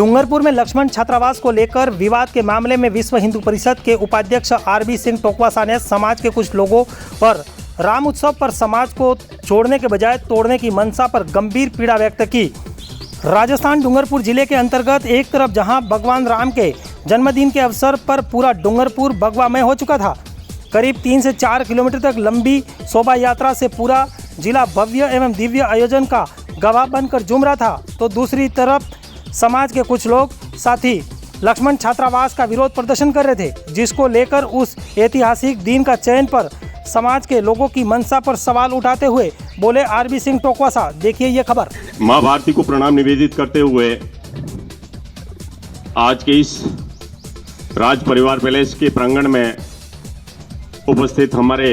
डूंगरपुर में लक्ष्मण छात्रावास को लेकर विवाद के मामले में विश्व हिंदू परिषद के उपाध्यक्ष आरबी सिंह टोकवासा ने समाज के कुछ लोगों पर राम उत्सव पर समाज को जोड़ने के बजाय तोड़ने की मंशा पर गंभीर पीड़ा व्यक्त की। राजस्थान डूंगरपुर जिले के अंतर्गत एक तरफ जहां भगवान राम के जन्मदिन के अवसर पर पूरा डूंगरपुर भगवामय हो चुका था, करीब 3 से 4 किलोमीटर तक लंबी शोभा यात्रा से पूरा जिला भव्य एवं दिव्य आयोजन का गवाह बनकर झूम रहा था, तो दूसरी तरफ समाज के कुछ लोग साथी लक्ष्मण छात्रावास का विरोध प्रदर्शन कर रहे थे, जिसको लेकर उस ऐतिहासिक दिन का चयन पर समाज के लोगों की मंशा पर सवाल उठाते हुए बोले आरबी सिंह टोकवासा। देखिए ये खबर। मां भारती को प्रणाम निवेदित करते हुए आज के इस राज परिवार पैलेस के प्रांगण में उपस्थित हमारे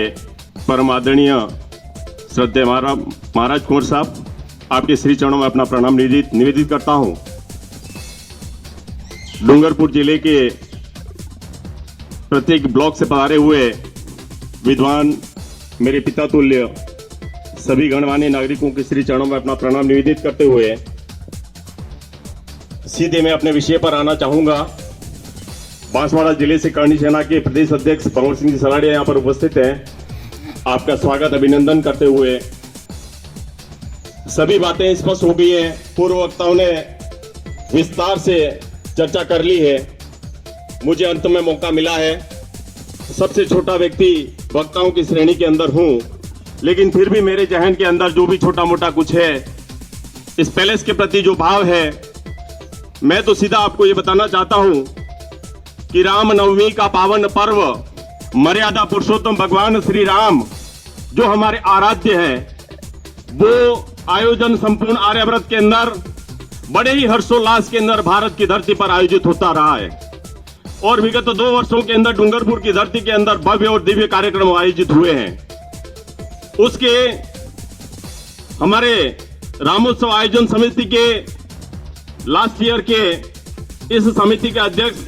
परम आदरणीय श्रद्धेय महाराज कुंवर साहब, आपके श्री चरणों में अपना प्रणाम निवेदित करता हूं। डूंगरपुर जिले के प्रत्येक ब्लॉक से पधारे हुए विद्वान, मेरे पिता तुल्य सभी गणमान्य नागरिकों के श्री चरणों में अपना प्रणाम निवेदित करते हुए सीधे मैं अपने विषय पर आना चाहूंगा। बांसवाड़ा जिले से करणी सेना के प्रदेश अध्यक्ष भंवर सिंह जी सलाड़िया यहां पर उपस्थित हैं। आपका स्वागत अभिनंदन करते हुए सभी बातें स्पष्ट हो गई हैं। पूर्व वक्ताओं ने विस्तार से चर्चा कर ली है। मुझे अंत में मौका मिला है। सबसे छोटा व्यक्ति वक्ताओं की श्रेणी के अंदर हूं, लेकिन फिर भी मेरे जहन के अंदर जो भी छोटा मोटा कुछ है, इस पैलेस के प्रति जो भाव है, मैं तो सीधा आपको ये बताना चाहता हूं कि राम नवमी का पावन पर्व, मर्यादा पुरुषोत्तम भगवान श्री राम जो हमारे आराध्य है, वो आयोजन संपूर्ण आर्यव्रत के अंदर बड़े ही हर्षोल्लास के अंदर भारत की धरती पर आयोजित होता रहा है। और विगत 2 वर्षों के अंदर डूंगरपुर की धरती के अंदर भव्य और दिव्य कार्यक्रम आयोजित हुए हैं। उसके हमारे रामोत्सव आयोजन समिति के लास्ट ईयर के इस समिति के अध्यक्ष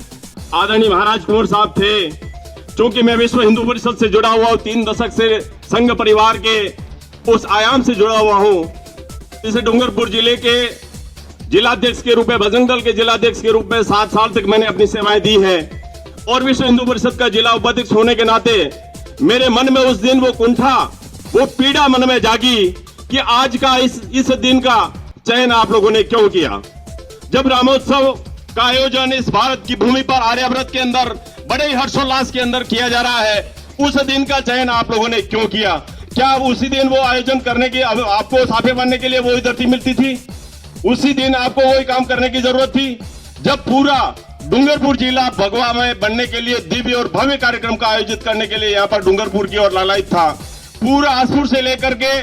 आदरणीय महाराज कुंवर साहब थे। क्योंकि मैं विश्व हिंदू परिषद से जुड़ा हुआ हूं, 3 दशक से संघ परिवार के उस आयाम से जुड़ा हुआ हूं। इस डूंगरपुर जिले के जिलाध्यक्ष के रूप में, बजरंग दल के जिलाध्यक्ष के रूप में 7 साल तक मैंने अपनी सेवाएं दी है। और विश्व हिंदू परिषद का जिला उपाध्यक्ष होने के नाते मेरे मन में उस दिन वो कुंठा, वो पीड़ा मन में जागी कि आज का इस दिन का चयन आप लोगों ने क्यों किया। जब रामोत्सव का आयोजन इस भारत की भूमि पर आर्यव्रत के अंदर बड़े ही हर्षोल्लास के अंदर किया जा रहा है, उस दिन का चयन आप लोगों ने क्यों किया। क्या उसी दिन वो आयोजन करने की, आपको साफे बनने के लिए वही धरती मिलती थी? उसी दिन आपको वही काम करने की जरूरत थी? जब पूरा डूंगरपुर जिला भगवामय बनने के लिए, दिव्य और भव्य कार्यक्रम का आयोजित करने के लिए यहाँ पर डूंगरपुर की ओर लालायित था। पूरा आसपुर से लेकर के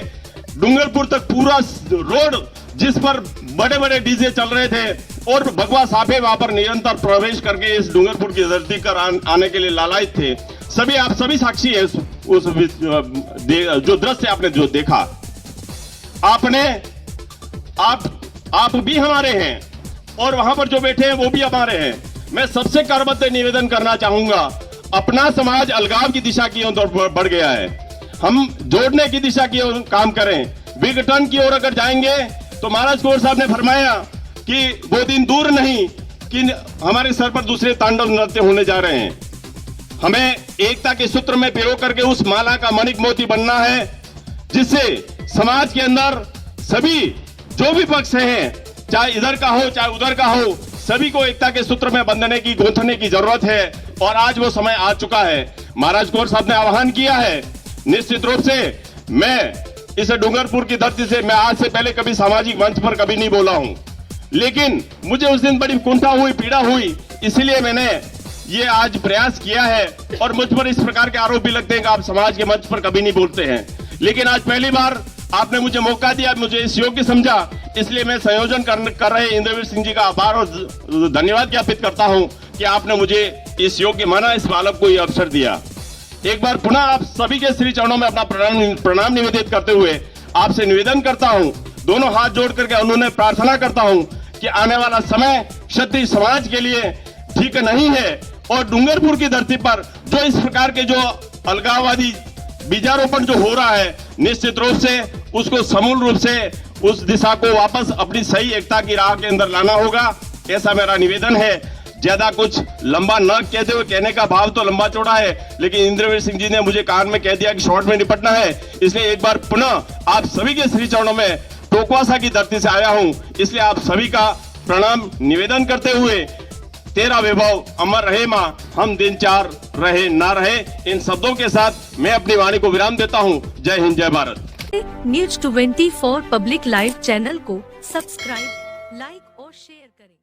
डूंगरपुर तक पूरा रोड जिस पर बड़े बड़े डीजे चल रहे थे और भगवा साफे वहां पर निरंतर प्रवेश करके इस डूंगरपुर की धरती पर आने के लिए लालायित थे। आप सभी साक्षी है उस जो दृश्य आपने जो देखा। आप भी हमारे हैं और वहां पर जो बैठे हैं वो भी हमारे हैं। मैं सबसे करबद्ध निवेदन करना चाहूंगा, अपना समाज अलगाव की दिशा की ओर बढ़ गया है। हम जोड़ने की दिशा की ओर काम करें। विघटन की ओर अगर जाएंगे तो महाराज कुंवर साहब ने फरमाया कि वो दिन दूर नहीं कि हमारे सर पर दूसरे तांडव नृत्य होने जा रहे हैं। हमें एकता के सूत्र में पिरो करके उस माला का मणिक मोती बनना है, जिससे समाज के अंदर सभी जो भी पक्ष हैं, चाहे इधर का हो चाहे उधर का हो, सभी को एकता के सूत्र में बंधने की, गूंथने की जरूरत है। और आज वो समय आ चुका है। महाराज कुंवर साहब ने आह्वान किया है। निश्चित रूप से मैं इस डूंगरपुर की धरती से, मैं आज से पहले कभी सामाजिक मंच पर कभी नहीं बोला हूं, लेकिन मुझे उस दिन बड़ी कुंठा हुई, पीड़ा हुई, इसलिए मैंने ये आज प्रयास किया है। और मुझ पर इस प्रकार के आरोप भी लगते हैं कि आप समाज के मंच पर कभी नहीं बोलते हैं, लेकिन आज पहली बार आपने मुझे मौका दिया, मुझे इस योग्य समझा, इसलिए मैं संयोजन कर रहे इंद्रवीर सिंह जी का आभार और धन्यवाद ज्ञापित करता हूं कि आपने मुझे इस योग्य माना, इस बालक को यह अवसर दिया। एक बार पुनः आप सभी के श्री चरणों में अपना प्रणाम निवेदित करते हुए आपसे निवेदन करता हूं, दोनों हाथ जोड़ करके उन्होंने प्रार्थना करता हूं कि आने वाला समय क्षत्रिय समाज के लिए ठीक नहीं है। और डूंगरपुर की धरती पर जो इस प्रकार के जो अलगाववादी बीजारोपण जो हो रहा है, निश्चित रूप से उसको समूल रूप से उस दिशा को वापस अपनी सही एकता की राह के अंदर लाना होगा। ऐसा मेरा निवेदन है। ज्यादा कुछ लंबा न कहते हुए, कहने का भाव तो लंबा चौड़ा है, लेकिन इंद्रवीर सिंह जी ने मुझे कान में कह दिया कि शॉर्ट में निपटना है, इसलिए एक बार पुनः आप सभी के श्री चरणों में टोकवासा की धरती से आया हूं, इसलिए आप सभी का प्रणाम निवेदन करते हुए, तेरा वैभव अमर रहे मां, हम दिन चार रहे ना रहे, इन शब्दों के साथ मैं अपनी वाणी को विराम देता हूं। जय हिंद, जय Bharat. News 24 public live channel को सब्सक्राइब, लाइक और शेयर करें।